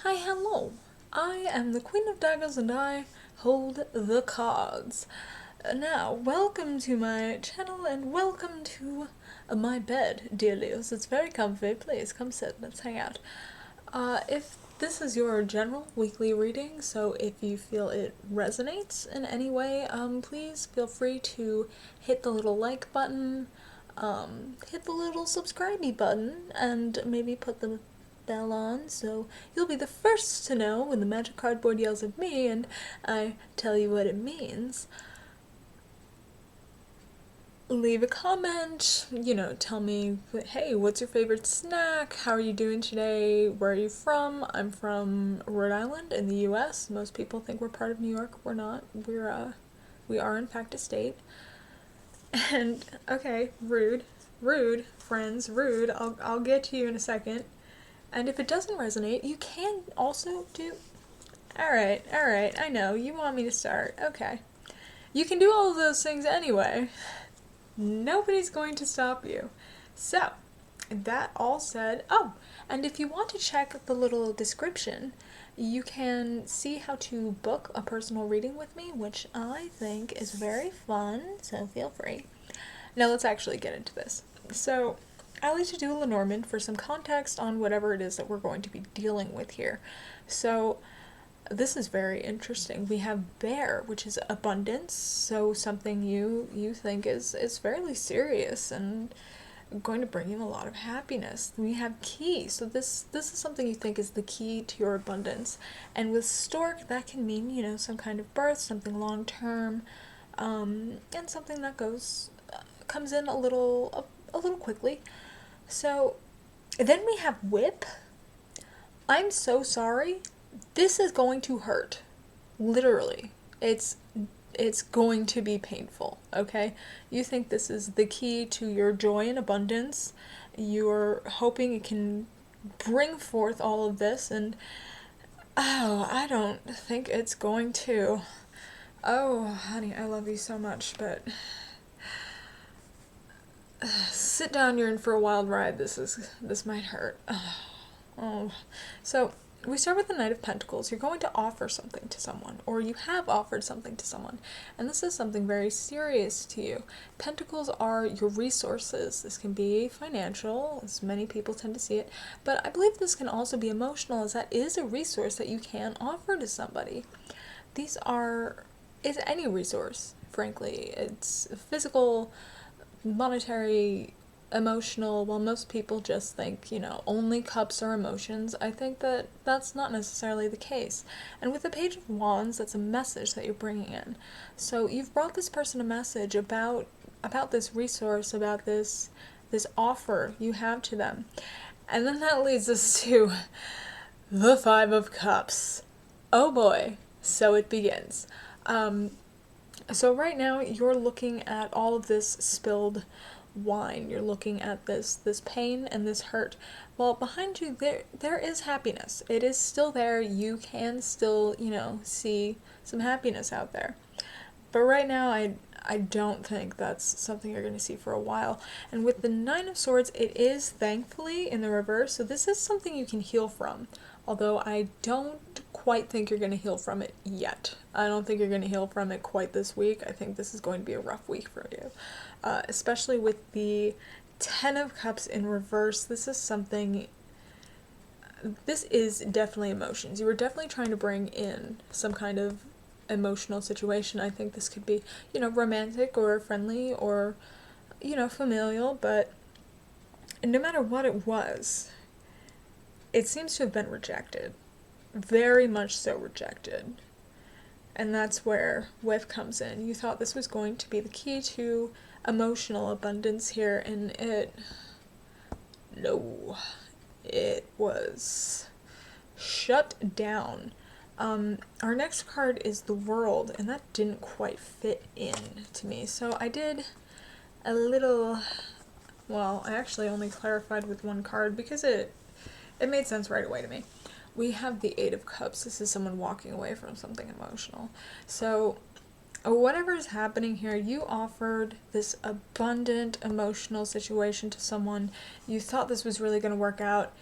Hi, hello. I am the Queen of Daggers and I hold the cards. Now, welcome to my channel and welcome to my bed, dear Leos. It's very comfy. Please come sit. Let's hang out. If this is your general weekly reading, so if you feel it resonates in any way, please feel free to hit the little like button, hit the little subscribe button, and maybe put the bell on so you'll be the first to know when the magic cardboard yells at me and I tell you what it means. Leave a comment, tell me, hey, what's your favorite snack? How are you doing today? Where are you from? I'm from Rhode Island in the US. Most people think we're part of New York. We're not. We are in fact a state. And okay, rude, friends, rude. I'll get to you in a second. And if it doesn't resonate, you can also do... Alright, I know, you want me to start. Okay. You can do all of those things anyway. Nobody's going to stop you. So, that all said... Oh, and if you want to check the little description, you can see how to book a personal reading with me, which I think is very fun, so feel free. Now let's actually get into this. So, I like to do a Lenormand for some context on whatever it is that we're going to be dealing with here. So this is very interesting. We have bear, which is abundance, so something you think is fairly serious and going to bring you a lot of happiness. We have key, so this is something you think is the key to your abundance. And with stork, that can mean, some kind of birth, something long term, and something that comes in a little quickly. So, then we have whip. I'm so sorry. This is going to hurt. Literally. It's going to be painful, okay? You think this is the key to your joy and abundance. You're hoping it can bring forth all of this, and oh, I don't think it's going to. Oh, honey, I love you so much, but... sit down, you're in for a wild ride. This might hurt. Oh. So, we start with the Knight of Pentacles. You're going to offer something to someone, or you have offered something to someone, and this is something very serious to you. Pentacles are your resources. This can be financial, as many people tend to see it, but I believe this can also be emotional, as that is a resource that you can offer to somebody. It's any resource, frankly. It's physical, monetary, emotional. While most people just think, only cups are emotions, I think that that's not necessarily the case. And with the Page of Wands, that's a message that you're bringing in. So you've brought this person a message about this resource, about this offer you have to them. And then that leads us to the Five of Cups. Oh boy, so it begins. So right now, you're looking at all of this spilled wine. You're looking at this pain and this hurt. Well, behind you, there is happiness. It is still there. You can still, see some happiness out there. But right now, I don't think that's something you're going to see for a while. And with the Nine of Swords, it is thankfully in the reverse. So this is something you can heal from. Although I don't quite think you're going to heal from it yet. I don't think you're going to heal from it quite this week. I think this is going to be a rough week for you. Especially with the Ten of Cups in reverse. This is definitely emotions. You were definitely trying to bring in some kind of emotional situation. I think this could be, romantic or friendly or, familial, but no matter what it was, it seems to have been rejected. Very much so rejected. And that's where whip comes in. You thought this was going to be the key to emotional abundance here, and it was shut down. Our next card is the World, and that didn't quite fit in to me. So I did a little, well, I actually only clarified with one card because it made sense right away to me. We have the Eight of Cups. This is someone walking away from something emotional. So whatever is happening here, you offered this abundant emotional situation to someone. You thought this was really going to work out.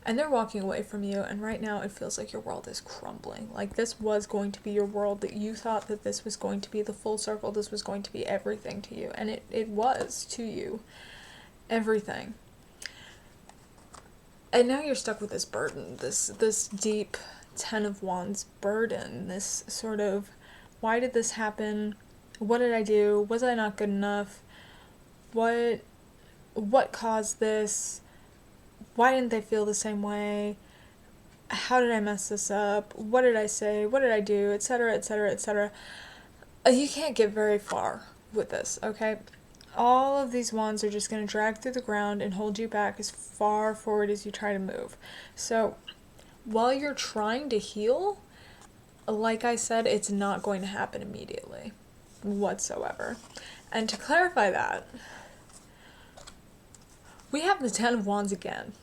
and they're walking away from you, and right now it feels like your world is crumbling. Like, this was going to be your world, that you thought that this was going to be the full circle, this was going to be everything to you, and it was to you. Everything. And now you're stuck with this burden, this deep Ten of Wands burden, this sort of, why did this happen? What did I do? Was I not good enough? What caused this? Why didn't they feel the same way? How did I mess this up? What did I say? What did I do? Etc., etc., etc. You can't get very far with this, okay? All of these wands are just going to drag through the ground and hold you back as far forward as you try to move. So, while you're trying to heal, like I said, it's not going to happen immediately whatsoever. And to clarify that, we have the Ten of Wands again.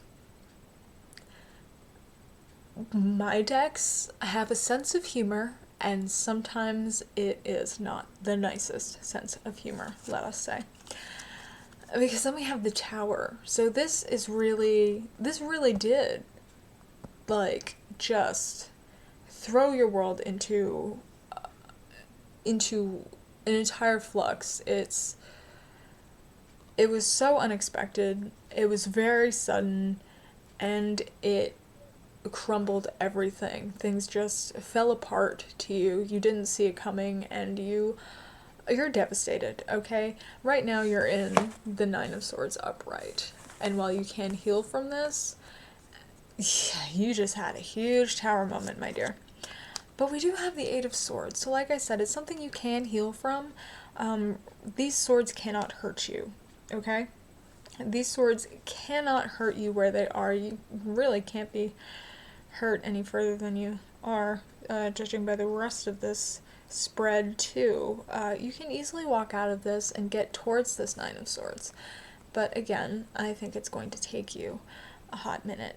My decks have a sense of humor, and sometimes it is not the nicest sense of humor, let us say. Because then we have the Tower. So this really did, like, just throw your world into an entire flux. It was so unexpected, it was very sudden, and it crumbled everything. Things just fell apart to you. You didn't see it coming, and you're devastated, okay? Right now you're in the Nine of Swords upright. And while you can heal from this, you just had a huge Tower moment, my dear. But we do have the Eight of Swords. So like I said, it's something you can heal from. These swords cannot hurt you, okay? These swords cannot hurt you where they are. You really can't be hurt any further than you are, judging by the rest of this spread too. You can easily walk out of this and get towards this Nine of Swords. But again, I think it's going to take you a hot minute.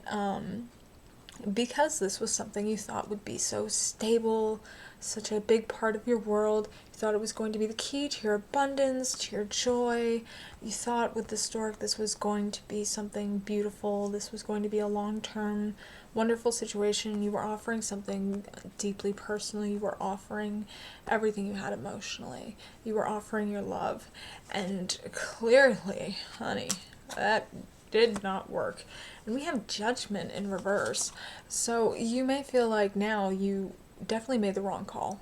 Because this was something you thought would be so stable, such a big part of your world. You thought it was going to be the key to your abundance, to your joy. You thought with the stork this was going to be something beautiful. This was going to be a long-term, wonderful situation. You were offering something deeply personal. You were offering everything you had emotionally. You were offering your love. And clearly, honey, that did not work. And we have Judgment in reverse. So you may feel like now you definitely made the wrong call.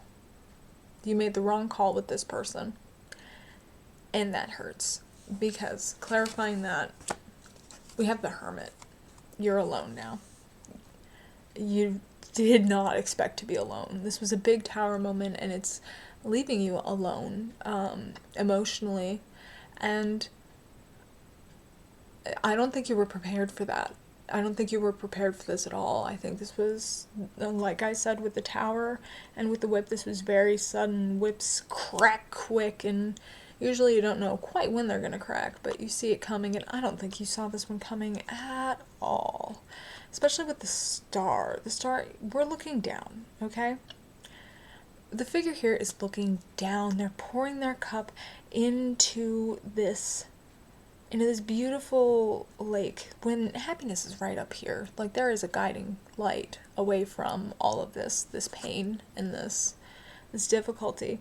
You made the wrong call with this person. And that hurts. Because, clarifying that, we have the Hermit. You're alone now. You did not expect to be alone. This was a big Tower moment, and it's leaving you alone, emotionally. And I don't think you were prepared for that. I don't think you were prepared for this at all. I think this was, like I said, with the Tower and with the whip, this was very sudden. Whips crack quick, and usually you don't know quite when they're going to crack, but you see it coming, and I don't think you saw this one coming at all. Especially with the Star. The Star, we're looking down, okay? The figure here is looking down. They're pouring their cup into this beautiful lake, when happiness is right up here. Like, there is a guiding light away from all of this pain and this difficulty.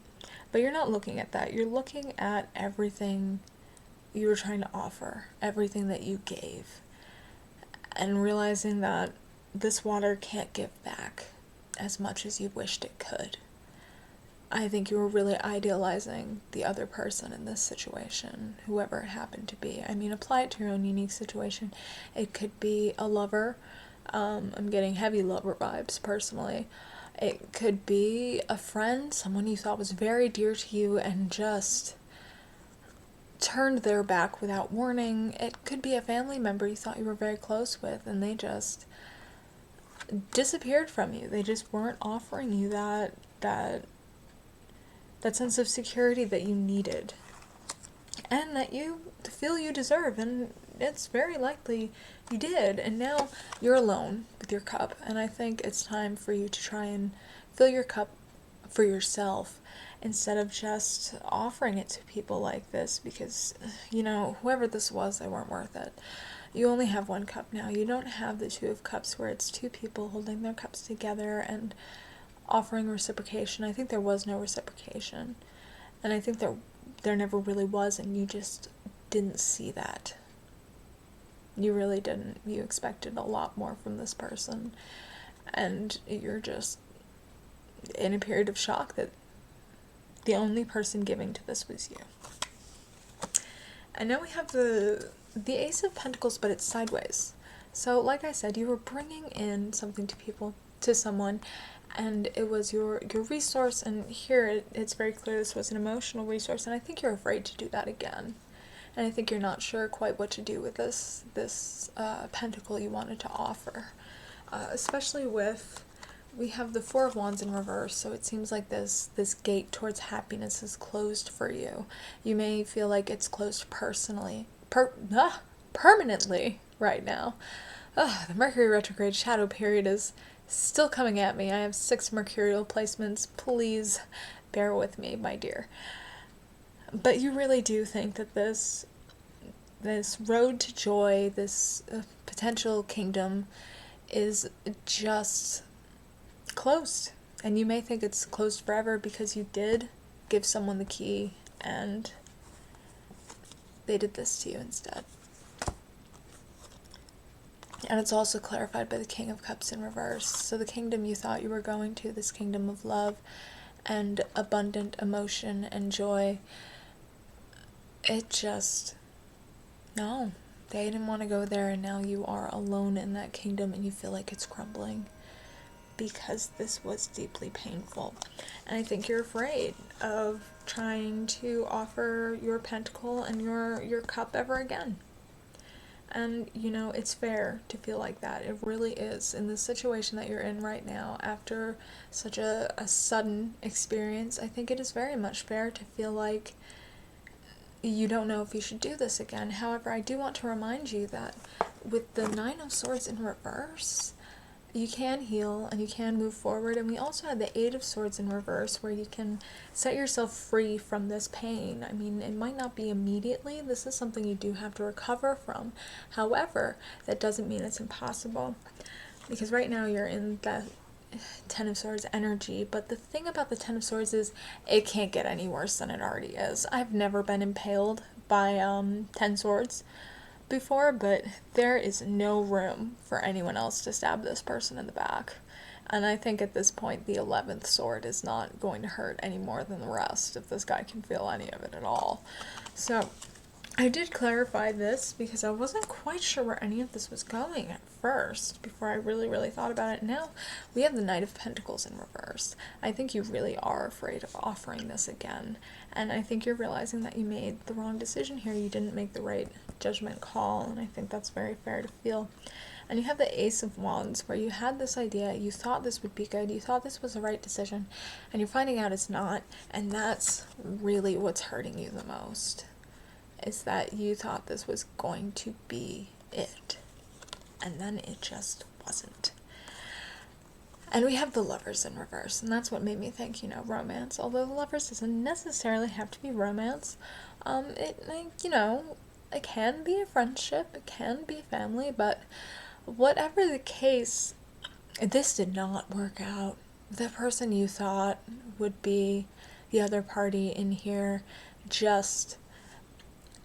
But you're not looking at that. You're looking at everything you were trying to offer, everything that you gave, and realizing that this water can't give back as much as you wished it could. I think you were really idealizing the other person in this situation, whoever it happened to be. I mean, apply it to your own unique situation. It could be a lover. I'm getting heavy lover vibes, personally. It could be a friend, someone you thought was very dear to you and just turned their back without warning. It could be a family member you thought you were very close with, and they just disappeared from you. They just weren't offering you that sense of security that you needed and that you feel you deserve, and it's very likely you did. And now you're alone with your cup, and I think it's time for you to try and fill your cup for yourself instead of just offering it to people like this, because, you know, whoever this was, they weren't worth it. You only have one cup now. You don't have the Two of Cups where it's two people holding their cups together and offering reciprocation. I think there was no reciprocation. And I think there never really was, and you just didn't see that. You really didn't. You expected a lot more from this person. And you're just in a period of shock that the only person giving to this was you. And now we have the Ace of Pentacles, but it's sideways. So like I said, you were bringing in something to someone, and it was your resource, and here it's very clear this was an emotional resource, and I think you're afraid to do that again. And I think you're not sure quite what to do with this pentacle you wanted to offer. Especially with, we have the Four of Wands in reverse, so it seems like this gate towards happiness is closed for you. You may feel like it's closed permanently right now. The Mercury retrograde shadow period is still coming at me. I have 6 mercurial placements. Please bear with me, my dear. But you really do think that this road to joy, this potential kingdom, is just closed. And you may think it's closed forever because you did give someone the key and they did this to you instead. And it's also clarified by the King of Cups in reverse. So the kingdom you thought you were going to, this kingdom of love and abundant emotion and joy, it just, no, they didn't want to go there, and now you are alone in that kingdom and you feel like it's crumbling because this was deeply painful. And I think you're afraid of trying to offer your pentacle and your cup ever again. And, you know, it's fair to feel like that. It really is. In the situation that you're in right now, after such a sudden experience, I think it is very much fair to feel like you don't know if you should do this again. However, I do want to remind you that with the Nine of Swords in reverse, you can heal and you can move forward. And we also have the Eight of Swords in reverse, where you can set yourself free from this pain. I mean, it might not be immediately. This is something you do have to recover from. However, that doesn't mean it's impossible, because right now you're in that Ten of Swords energy. But the thing about the Ten of Swords is it can't get any worse than it already is. I've never been impaled by 10 swords before, but there is no room for anyone else to stab this person in the back. And I think at this point the 11th sword is not going to hurt any more than the rest, if this guy can feel any of it at all. So I did clarify this because I wasn't quite sure where any of this was going at first before I really thought about it. Now we have the Knight of Pentacles in reverse. I think you really are afraid of offering this again, and I think you're realizing that you made the wrong decision here. You didn't make the right judgment call, and I think that's very fair to feel. And you have the Ace of Wands, where you had this idea, you thought this would be good, you thought this was the right decision, and you're finding out it's not, and that's really what's hurting you the most. Is that you thought this was going to be it, and then it just wasn't. And we have the Lovers in reverse, and that's what made me think, you know, romance. Although the Lovers doesn't necessarily have to be romance. You know, it can be a friendship, it can be family, but whatever the case, this did not work out. The person you thought would be the other party in here just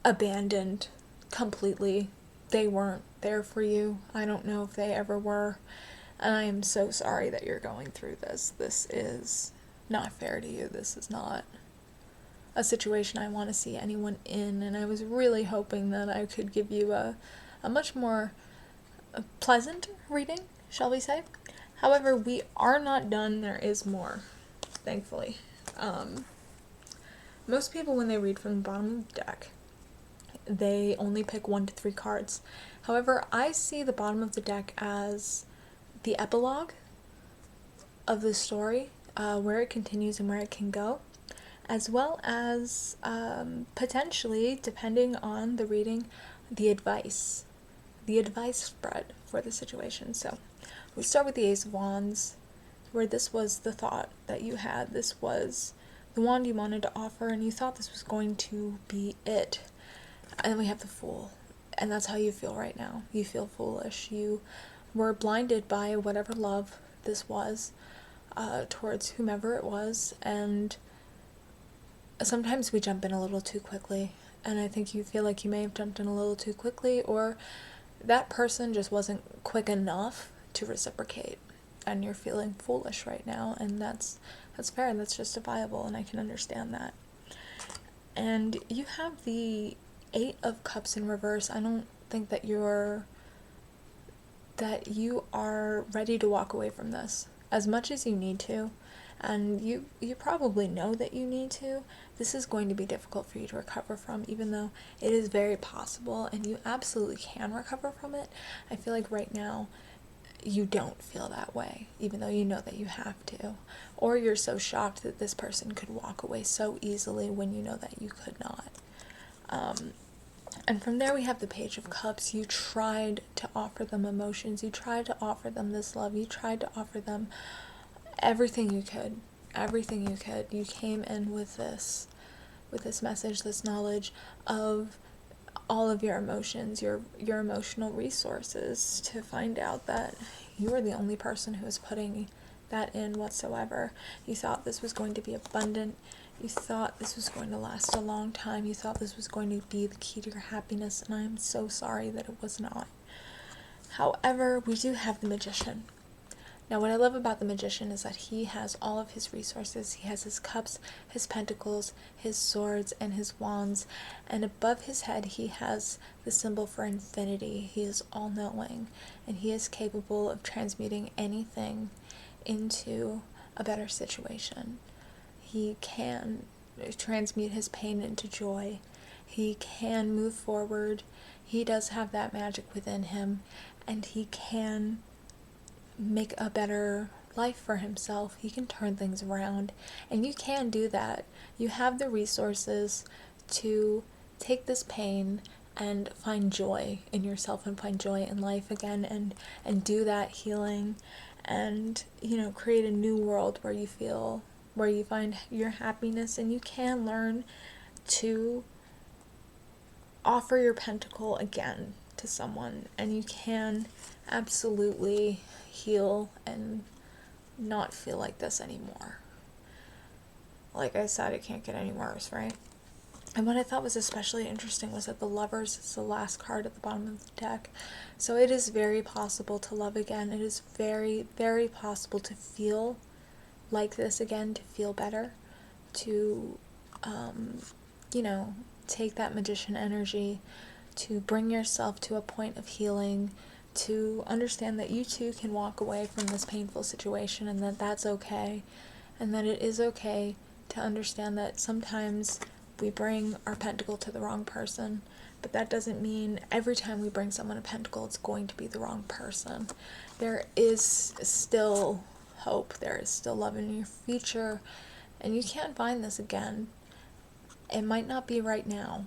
abandoned completely. They weren't there for you. I don't know if they ever were. And I am so sorry that you're going through this. This is not fair to you. This is not a situation I want to see anyone in. And I was really hoping that I could give you a much more pleasant reading, shall we say. However, we are not done. There is more, thankfully. Most people, when they read from the bottom of the deck, they only pick 1 to 3 cards. However, I see the bottom of the deck as the epilogue of the story, where it continues and where it can go, as well as potentially, depending on the reading, the advice spread for the situation. So we start with the Ace of Wands, where this was the thought that you had. This was the wand you wanted to offer, and you thought this was going to be it. And then we have the Fool. And that's how you feel right now. You feel foolish. You were blinded by whatever love this was, towards whomever it was, and sometimes we jump in a little too quickly, and I think you feel like you may have jumped in a little too quickly, or that person just wasn't quick enough to reciprocate, and you're feeling foolish right now, and that's fair, and that's justifiable, and I can understand that. And you have the 8 of Cups in reverse. I don't think that you are ready to walk away from this as much as you need to, and you probably know that you need to. This is going to be difficult for you to recover from, even though it is very possible and you absolutely can recover from it. I feel like right now you don't feel that way, even though you know that you have to, or you're so shocked that this person could walk away so easily when you know that you could not. And from there we have the Page of Cups. You tried to offer them emotions, you tried to offer them this love, you tried to offer them everything you could. You came in with this message, this knowledge of all of your emotions, your emotional resources, to find out that you are the only person who is putting that in whatsoever. You thought this was going to be abundant. You thought this was going to last a long time. You thought this was going to be the key to your happiness, and I am so sorry that it was not. However, we do have the Magician. Now, what I love about the Magician is that he has all of his resources. He has his cups, his pentacles, his swords, and his wands. And above his head, he has the symbol for infinity. He is all-knowing, and he is capable of transmuting anything into a better situation. He can transmute his pain into joy. He can move forward. He does have that magic within him, and he can make a better life for himself. He can turn things around, and you can do that. You have the resources to take this pain and find joy in yourself and find joy in life again, and do that healing, and create a new world where you find your happiness, and you can learn to offer your pentacle again to someone, and you can absolutely heal and not feel like this anymore. Like I said, it can't get any worse, right? And what I thought was especially interesting was that the Lovers is the last card at the bottom of the deck. So it is very possible to love again. It is very, very possible to feel like this again, to feel better, to take that Magician energy, to bring yourself to a point of healing, to understand that you too can walk away from this painful situation, and that that's okay, and that it is okay to understand that sometimes we bring our pentacle to the wrong person, but that doesn't mean every time we bring someone a pentacle it's going to be the wrong person. There is still hope, there is still love in your future, and you can find this again. It might not be right now,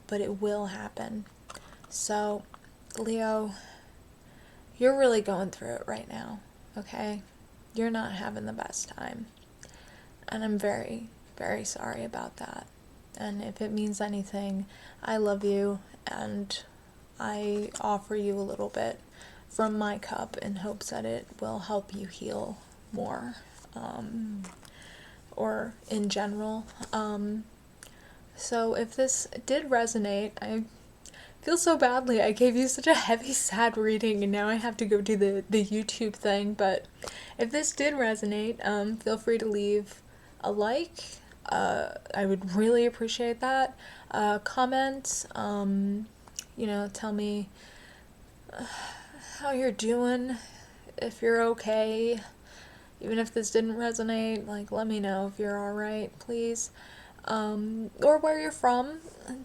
but it will happen. So, Leo, you're really going through it right now, okay? You're not having the best time. And I'm very, very sorry about that. And if it means anything, I love you, and I offer you a little bit from my cup in hopes that it will help you heal more, or in general. So if this did resonate, I feel so badly. I gave you such a heavy, sad reading, and now I have to go do the YouTube thing. But if this did resonate, feel free to leave a like. I would really appreciate that. Comment, tell me how you're doing, if you're okay. Even if this didn't resonate, let me know if you're alright, please. Or where you're from.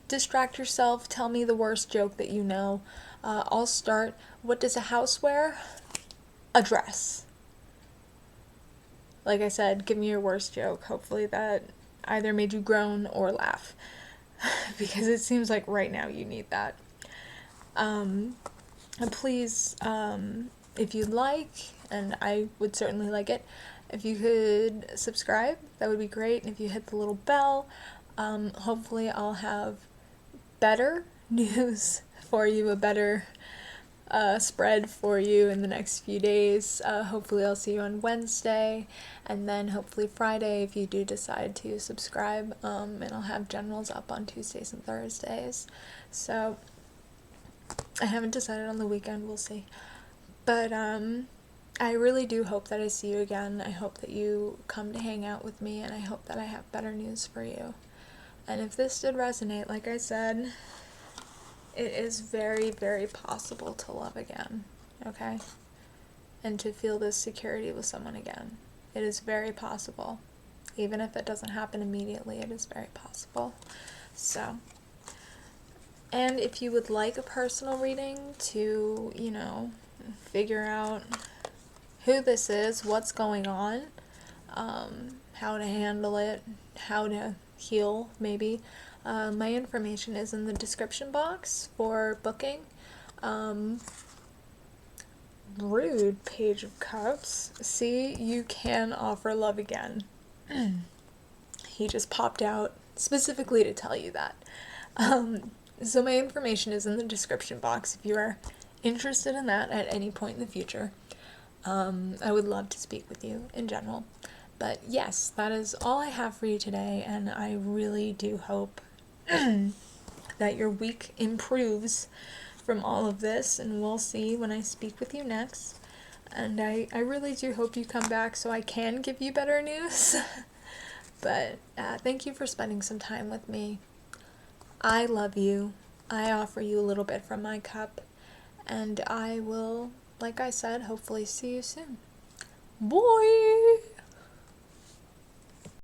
Distract yourself. Tell me the worst joke that you know. I'll start. What does a house wear? A dress. Like I said, give me your worst joke. Hopefully that either made you groan or laugh. Because it seems like right now you need that. And please, if you'd like, and I would certainly like it, if you could subscribe, that would be great. And if you hit the little bell, hopefully I'll have better news for you, a better spread for you in the next few days. Hopefully I'll see you on Wednesday, and then hopefully Friday if you do decide to subscribe, and I'll have generals up on Tuesdays and Thursdays. So I haven't decided on the weekend, we'll see. But I really do hope that I see you again. I hope that you come to hang out with me, and I hope that I have better news for you. And if this did resonate, like I said, it is very, very possible to love again, okay? And to feel this security with someone again. It is very possible. Even if it doesn't happen immediately, it is very possible. So, and if you would like a personal reading to, you know, figure out who this is, what's going on, how to handle it, how to heal, maybe, my information is in the description box for booking. Rude, Page of Cups. See, you can offer love again. He just popped out specifically to tell you that. So my information is in the description box if you are interested in that at any point in the future. I would love to speak with you in general. But yes, that is all I have for you today, and I really do hope that your week improves from all of this, and we'll see when I speak with you next. And I really do hope you come back so I can give you better news. But thank you for spending some time with me. I love you. I offer you a little bit from my cup, and I will, like I said, hopefully see you soon. Bye!